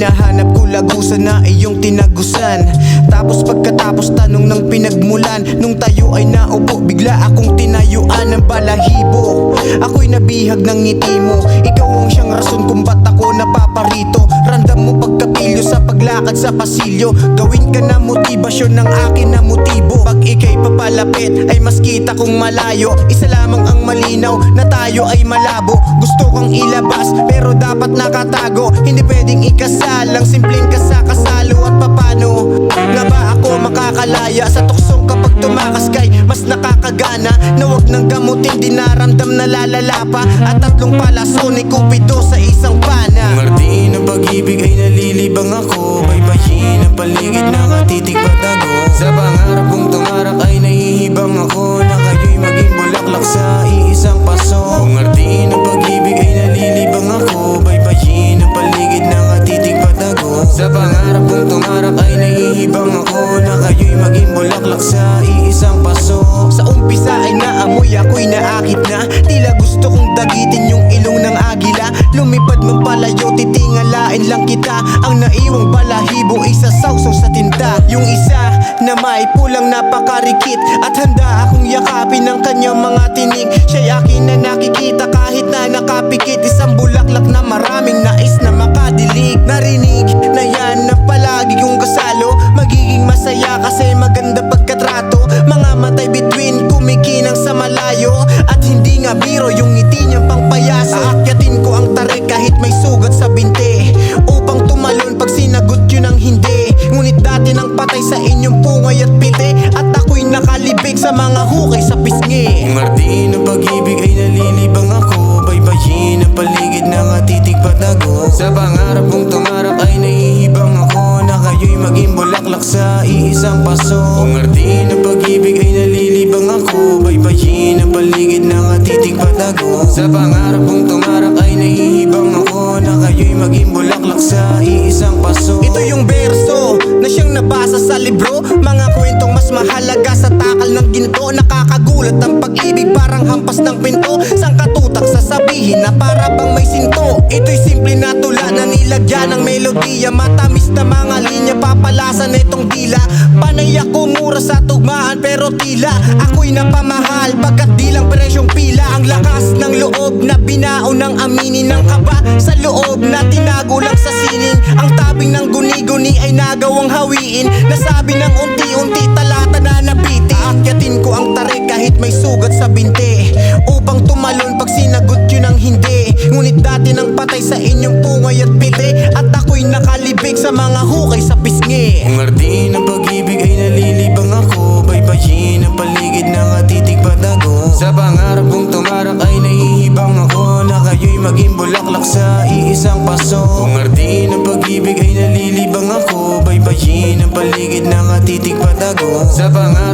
hinahanap ko lagusan na iyong tinagusan. Tapos pagkatapos tanong ng pinagmulan, nung tayo ay naupo, bigla akong tinayuan ng balahibo. Ako'y nabihag ng ngiti mo, ikaw ang siyang rason kung ba't ako napaparito. Randam mo pagkapilyo sa paglakad sa pasilyo, gawin ka na motibasyon ng akin na motibo. Pag ika'y papalapit ay mas kita kong malayo, isa lamang ang malinaw na tayo ay malabo. Gusto kang ilabas pero dapat nakatago, hindi pwedeng ikasalang simpleng kasakasalo. At papano nga ba ako makakalaya sa tuksong kapag tumakas kay mas nakakagana, na wag nang gamutin, di naramdam na lalala pa. At tatlong palaso ni Cupido sa isang pana. Martiin ng pag-ibig ay nalilibang ako, baybayin ang paligid na katitig patago. Sa pangarap kong tumarak ay nahihibang ako, na kayo'y maging bulaklak sa iisang paso. Martiin ng pag-ibig ay nalilibang ako, baybayin ang paligid na katitig patago. Sa pangarap kong tumarak ay nahihibang ako, na kayo'y maging bulaklak sa iisang paso. Sa umpisa ay naamoy ako'y naakit na, tila gusto kong dagitin yung ilong ng agila. Lumipad man palayo, titingalain lang kita. Ang naiwang balahibo isa sausaw sa tinta. Yung isa na may pulang napakarikit, at handa akong yakapin ng kanyang mga tinig. Siya'y akin na nakikita kahit na nakapikit, isang bulaklak na maraming nais na makadilig. Narinig na yan na palagi kong kasalo, magiging masaya kasi maganda pagkatrato. Mga matay between kumikinang sa malayo, at hindi nga biro yung ngiti niyang pangpayaso. Aakyatin ko ang tarik kahit may sugat sa binti, upang tumalon pag sinagot yun ang hindi. Ngunit dati nang patay sa inyong pungay at piti, at ako'y nakalibig sa mga hukay sa pisngi. Martiin ng pag-ibig ay nalilibang ako, baybayin ang paligid na katitig patago. Sa pangarap kong tumarak ay nahihibang ako, na kayo'y maging bulaklak sa iisang paso. Martiin ng pag-ibig ay nalilibang ako, baybayin ang paligid na katitig patago. Sa pangarap kong tumarak ay nahihibang ako, na kayo'y maging bulaklak sa iisang paso. Ito yung berso na siyang nabasa sa libro, mga kwentong mas mahalaga sa takal ng ginto. Nakakagulat ang pag-ibig, parang hampas ng pinto, sang katutak sasabihin na para bang may sinto. Ito'y simple na tula na nilagyan ng melodiya, matamis na mga linya, papalasa na itong dila. Panay ako mura sa tugmaan pero tila ako'y napamahal, pagkat di lang presyong pila. Ang lakas ng loob na binaon ng aminin, ng kaba sa loob na tinago lang sa sining. Ang tabing ng guni-guni ay nagawang hawiin, nasabi ng unti-unti talata na nabiti. Aakyatin ko ang tarik kahit may sugat sa binti, upang tumalon pag sinagot yun ang hindi. Ngunit dati nang patay sa inyong pungay at piti, at ako'y nakalibig sa mga hukay sa pisngi. Martiin ng pag-ibig ay nalilibang ako, baybayin ang paligid na katitig patago. Sa pangarap kong tumarak ay nahihibang ako, na kayo'y maging bulaklak sa iisang paso. Martiin ng pag-ibig ay nalilibang ako, baybayin ang paligid na katitig patago. Sa pangarap